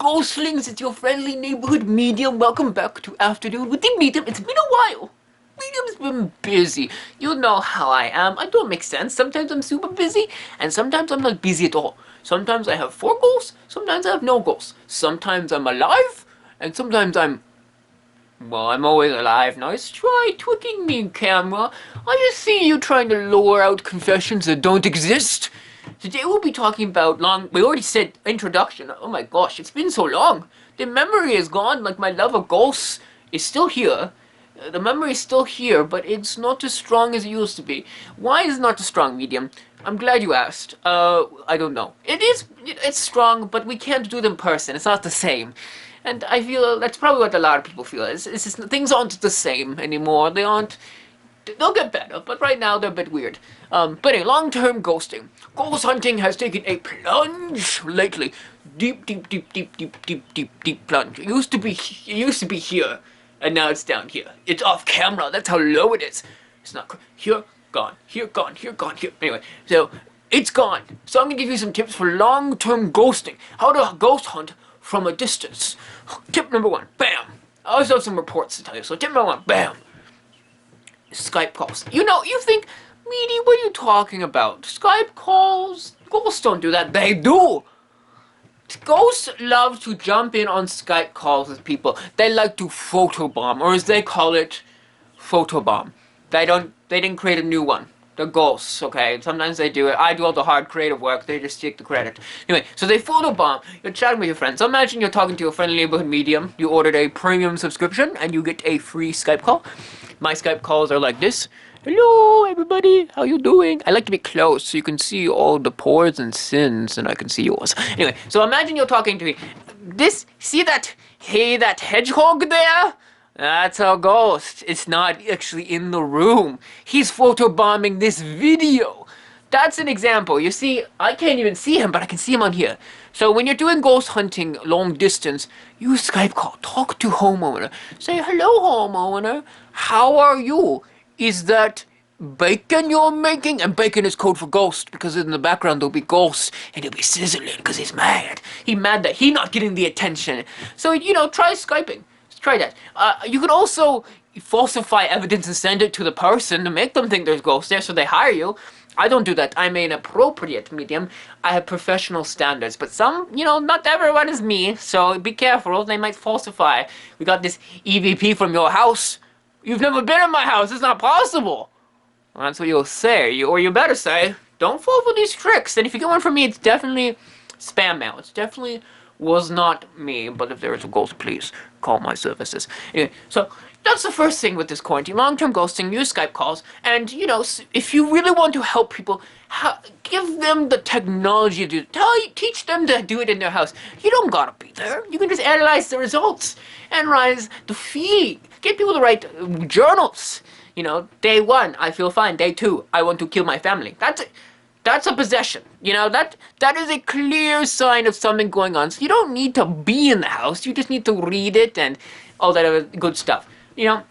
Ghostlings, it's your friendly neighborhood medium. Welcome back to Afternoon with the Medium. It's been a while. Medium's been busy. You know how I am. I don't make sense. Sometimes I'm super busy, and sometimes I'm not busy at all. Sometimes I have 4 goals, sometimes I have no goals. Sometimes I'm alive, and sometimes well, I'm always alive. Nice try tweaking me, camera. I just see you trying to lure out confessions that don't exist. Today we'll be talking about we already said introduction. Oh my gosh, it's been so long. The memory is gone, like my love of ghosts is still here. The memory is still here, but it's not as strong as it used to be. Why is it not as strong, Medium? I'm glad you asked. I don't know. It's strong, but we can't do it in person. It's not the same. And I feel that's probably what a lot of people feel. It's just, things aren't the same anymore. They'll get better, but right now they're a bit weird. But anyway, long-term ghosting. Ghost hunting has taken a plunge lately. Deep plunge. It used to be here, and now it's down here. It's off camera. That's how low it is. It's not here, gone, here, gone, here, gone, here. Anyway, so it's gone. So I'm gonna give you some tips for long-term ghosting. How to ghost hunt from a distance. Tip number 1, bam. I also have some reports to tell you. So tip number 1, bam. Skype calls. You think, Meaty, what are you talking about? Skype calls? Ghosts don't do that. They do! Ghosts love to jump in on Skype calls with people. They like to photobomb, or as they call it, photobomb. They didn't create a new one. They're ghosts, okay? Sometimes they do it. I do all the hard creative work. They just take the credit. Anyway, so they photobomb. You're chatting with your friends. So imagine you're talking to a friendly neighborhood medium. You ordered a premium subscription, and you get a free Skype call. My Skype calls are like this. Hello, everybody. How you doing? I like to be close so you can see all the pores and sins, and I can see yours. Anyway, so imagine you're talking to me. See that hedgehog there? That's a ghost. It's not actually in the room. He's photobombing this video. That's an example. You see, I can't even see him, but I can see him on here. So when you're doing ghost hunting long distance, use Skype call. Talk to homeowner. Say, hello, homeowner. How are you? Is that bacon you're making? And bacon is code for ghost, because in the background there'll be ghosts, and he'll be sizzling because he's mad. He's mad that he's not getting the attention. So, try Skyping. Try that. You can also falsify evidence and send it to the person to make them think there's ghosts there so they hire you. I don't do that. I'm an appropriate medium. I have professional standards. But some, not everyone is me, so be careful. They might falsify. We got this EVP from your house. You've never been in my house. It's not possible. Well, that's what you'll say. Or you better say, don't fall for these tricks. And if you get one from me, it's definitely spam mail. It's definitely was not me, but if there is a ghost, please call my services. Anyway, so that's the first thing with this quarantine. Long-term ghosting, use Skype calls, and, if you really want to help people, give them the technology to teach them to do it in their house. You don't gotta be there. You can just analyze the results, analyze the feed, get people to write journals. Day 1, I feel fine. Day 2, I want to kill my family. That's it. That's a possession. That is a clear sign of something going on. So you don't need to be in the house. You just need to read it and all that other good stuff. And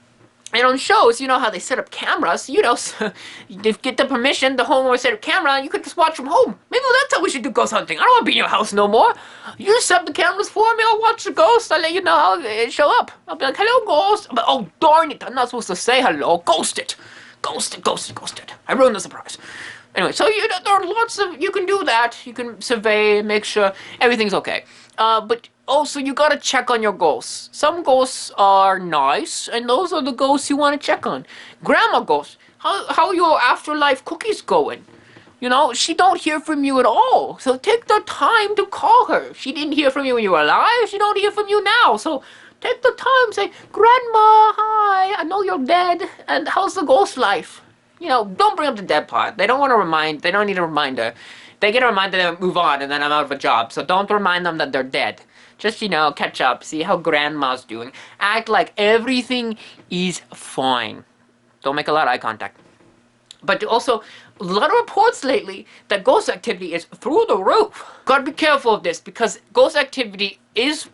on shows, how they set up cameras, so they get the permission, the homeowner set up camera, and you could just watch from home. Maybe that's how we should do ghost hunting. I don't want to be in your house no more. You set up the cameras for me, I'll watch the ghost, I'll let you know how it show up. I'll be like, hello, ghost. But, oh, darn it, I'm not supposed to say hello. Ghost it. Ghost it. I ruined the surprise. Anyway, so there are lots of, you can do that. You can survey, make sure everything's okay. But also, you gotta check on your ghosts. Some ghosts are nice, and those are the ghosts you want to check on. Grandma ghost, how your afterlife cookies going? She don't hear from you at all. So take the time to call her. She didn't hear from you when you were alive. She don't hear from you now. So take the time, say, Grandma, hi, I know you're dead, and how's the ghost life? Don't bring up the dead part. They don't need a reminder. They get a reminder to move on, and then I'm out of a job. So don't remind them that they're dead. Just, catch up, see how Grandma's doing. Act like everything is fine. Don't make a lot of eye contact. But also, a lot of reports lately that ghost activity is through the roof. Gotta be careful of this, because ghost activity is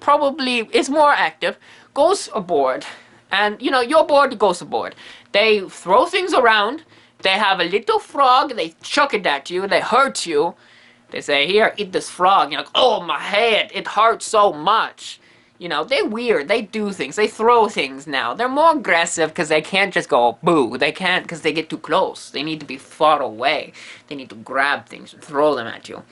more active. Ghosts are bored. And, you're bored, the ghosts are bored. They throw things around. They have a little frog. They chuck it at you. They hurt you. They say, here, eat this frog. You're like, oh, my head, it hurts so much. You know, they're weird. They do things. They throw things now. They're more aggressive because they can't just go boo. They can't because they get too close. They need to be far away. They need to grab things and throw them at you.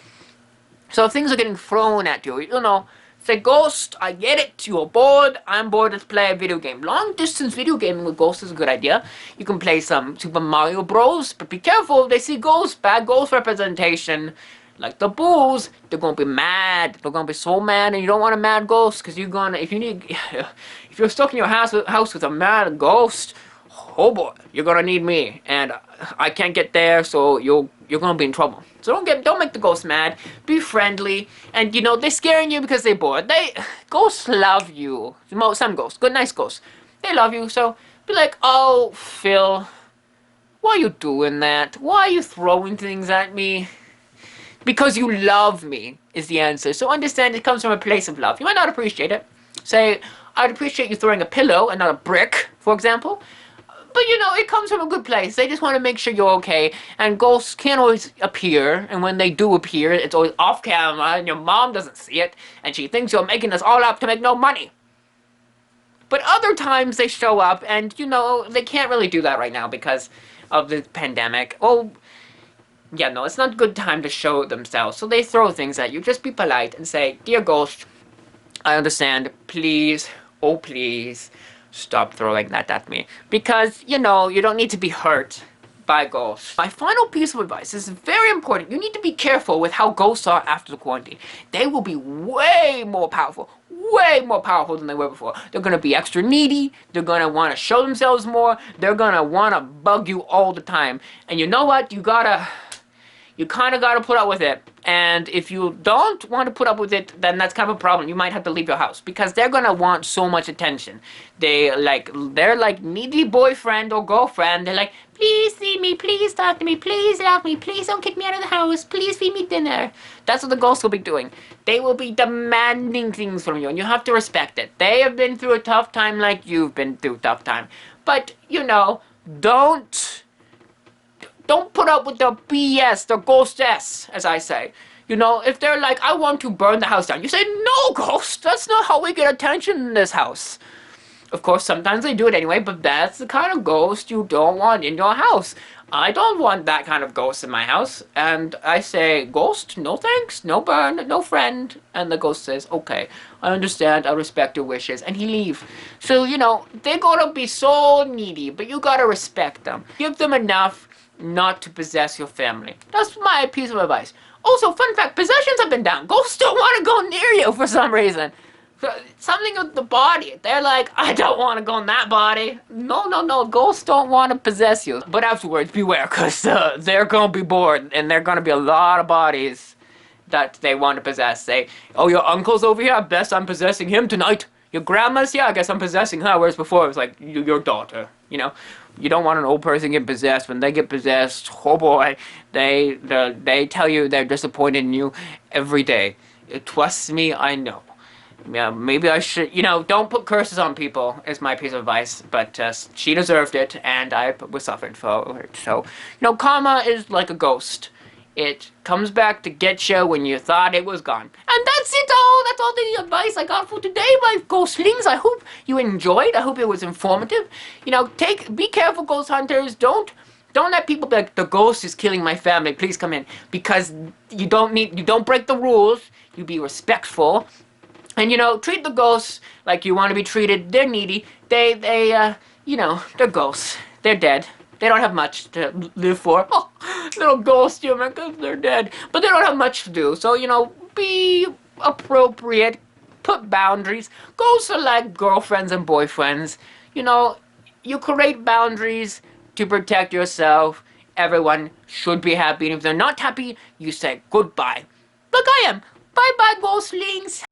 So if things are getting thrown at you, you know, say, Ghost, I get it. You're bored. I'm bored. Let's play a video game. Long distance video gaming with Ghost is a good idea. You can play some Super Mario Bros. But be careful. If they see Ghost, bad Ghost representation. Like the bulls, they're gonna be mad. They're gonna be so mad, and you don't want a mad ghost, because you're gonna, if you're stuck in your house with a mad ghost, oh boy, you're gonna need me, and I can't get there, so you're gonna be in trouble. So don't make the ghost mad. Be friendly, and you know they're scaring you because they're bored. Ghosts love you. Some ghosts, good, nice ghosts, they love you. So be like, oh Phil, why are you doing that? Why are you throwing things at me? Because you love me is the answer. So understand it comes from a place of love. You might not appreciate it. Say, I'd appreciate you throwing a pillow and not a brick, for example. But you know, it comes from a good place. They just want to make sure you're okay. And ghosts can't always appear. And when they do appear, it's always off camera. And your mom doesn't see it. And she thinks you're making this all up to make no money. But other times they show up. And you know, they can't really do that right now because of the pandemic. Oh, yeah, no, it's not a good time to show themselves, so they throw things at you. Just be polite and say, dear ghost, I understand, please, oh please, stop throwing that at me. Because, you know, you don't need to be hurt by ghosts. My final piece of advice is very important. You need to be careful with how ghosts are after the quarantine. They will be way more powerful than they were before. They're gonna be extra needy, they're gonna wanna show themselves more, they're gonna wanna bug you all the time. And you know what? You kind of got to put up with it. And if you don't want to put up with it, then that's kind of a problem. You might have to leave your house because they're going to want so much attention. They're like needy boyfriend or girlfriend. They're like, please see me, please talk to me, please love me, please don't kick me out of the house, please feed me dinner. That's what the ghosts will be doing. They will be demanding things from you, and you have to respect it. They have been through a tough time like you've been through a tough time. But, you know, don't put up with the BS, the ghost S, as I say. You know, if they're like, I want to burn the house down, you say, no, ghost, that's not how we get attention in this house. Of course, sometimes they do it anyway, but that's the kind of ghost you don't want in your house. I don't want that kind of ghost in my house. And I say, ghost, no thanks, no burn, no friend. And the ghost says, okay, I understand, I respect your wishes. And he leaves. So, you know, they're gonna be so needy, but you gotta respect them. Give them enough not to possess your family. That's my piece of advice. Also, fun fact, possessions have been down. Ghosts don't want to go near you for some reason. Something with the body. They're like, I don't want to go in that body. No. Ghosts don't want to possess you. But afterwards, beware, because they're going to be bored, and there are going to be a lot of bodies that they want to possess. Say, oh, your uncle's over here? I guess I'm possessing him tonight. Your grandma's here? I guess I'm possessing her. Whereas before, it was like, your daughter, you know? You don't want an old person get possessed. When they get possessed, oh boy, they tell you they're disappointed in you every day. Trust me, I know. Yeah, maybe I should, you know, don't put curses on people, is my piece of advice. But she deserved it, and I was suffering for it. So, you know, karma is like a ghost. It comes back to get you when you thought it was gone. And that's it all. That's all the advice I got for today, my ghostlings. I hope you enjoyed. I hope it was informative. You know, be careful, ghost hunters. Don't let people be like, the ghost is killing my family. Please come in. Because you don't break the rules. You be respectful. And, you know, treat the ghosts like you want to be treated. They're needy. You know, they're ghosts. They're dead. They don't have much to live for. Oh, little ghost human, because they're dead. But they don't have much to do. So, you know, be appropriate. Put boundaries. Ghosts are like girlfriends and boyfriends. You know, you create boundaries to protect yourself. Everyone should be happy. And if they're not happy, you say goodbye. Like I am. Bye-bye, ghostlings.